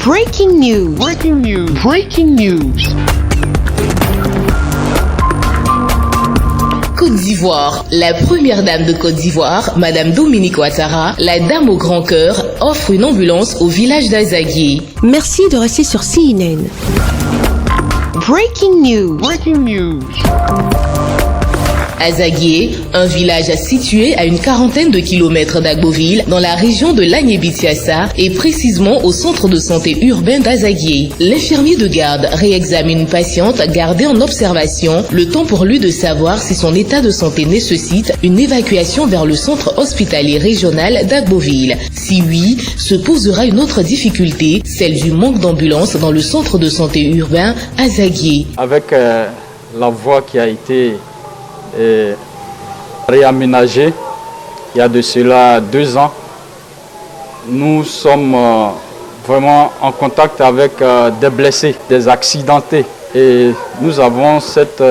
Breaking news. Breaking news. Breaking news. Côte d'Ivoire. La première dame de Côte d'Ivoire, Madame Dominique Ouattara, la dame au grand cœur, offre une ambulance au village d'Azaguié. Merci de rester sur CNN. Breaking news. Breaking news. Azaguié, un village situé à une quarantaine de kilomètres d'Agboville, dans la région de l'Agné-Bitiassa et précisément au centre de santé urbain d'Azaguié. L'infirmier de garde réexamine une patiente gardée en observation, le temps pour lui de savoir si son état de santé nécessite une évacuation vers le centre hospitalier régional d'Agboville. Si oui, se posera une autre difficulté, celle du manque d'ambulances dans le centre de santé urbain Azaguié. Avec la voie qui a été réaménagé il y a de cela 2 ans. Nous sommes vraiment en contact avec des blessés, des accidentés et nous avons cette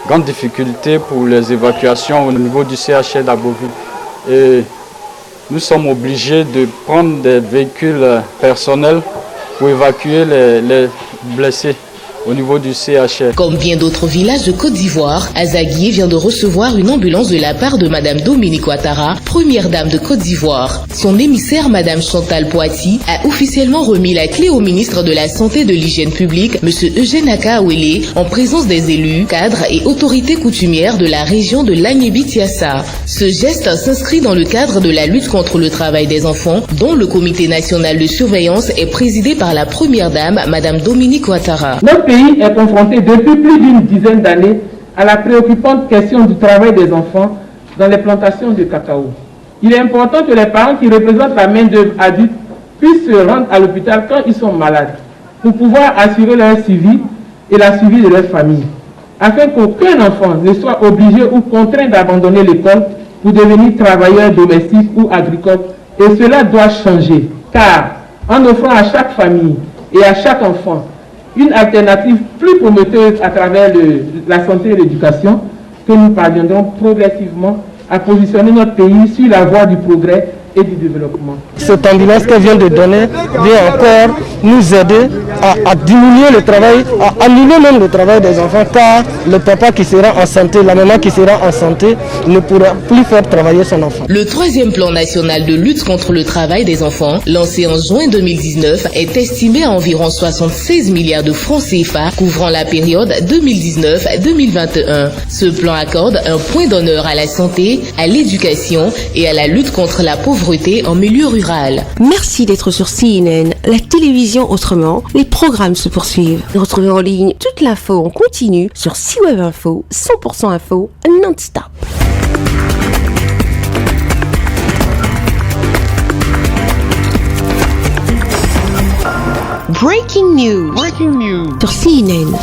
grande difficulté pour les évacuations au niveau du CHR d'Agboville. Et nous sommes obligés de prendre des véhicules personnels pour évacuer les blessés au niveau du CHR. Comme bien d'autres villages de Côte d'Ivoire, Azaguié vient de recevoir une ambulance de la part de Madame Dominique Ouattara, première dame de Côte d'Ivoire. Son émissaire, Madame Chantal Poiti, a officiellement remis la clé au ministre de la Santé et de l'Hygiène publique, Monsieur Eugène Akaouélé, en présence des élus, cadres et autorités coutumières de la région de l'Agné-Bitiassa. Ce geste s'inscrit dans le cadre de la lutte contre le travail des enfants, dont le comité national de surveillance est présidé par la première dame, Madame Dominique Ouattara. Notre pays est confronté depuis plus d'une dizaine d'années à la préoccupante question du travail des enfants dans les plantations de cacao. Il est important que les parents qui représentent la main-d'œuvre adulte puissent se rendre à l'hôpital quand ils sont malades pour pouvoir assurer leur suivi et la suivi de leur famille, afin qu'aucun enfant ne soit obligé ou contraint d'abandonner l'école pour devenir travailleur domestique ou agricole. Et cela doit changer, car en offrant à chaque famille et à chaque enfant une alternative plus prometteuse à travers la santé et l'éducation, que nous parviendrons progressivement à positionner notre pays sur la voie du progrès et du développement. Cette ambulance qu'elle vient de donner vient encore nous aider à diminuer le travail, à annuler même le travail des enfants, car le papa qui sera en santé, la maman qui sera en santé ne pourra plus faire travailler son enfant. Le 3e plan national de lutte contre le travail des enfants, lancé en juin 2019, est estimé à environ 76 milliards de francs CFA, couvrant la période 2019-2021. Ce plan accorde un point d'honneur à la santé, à l'éducation et à la lutte contre la pauvreté en milieu rural. Merci d'être sur CNN, la télévision autrement. Les programmes se poursuivent. Retrouvez en ligne toute l'info en continu sur CWeb Info, 100% info non-stop. Breaking news. Breaking news. Sur CNN.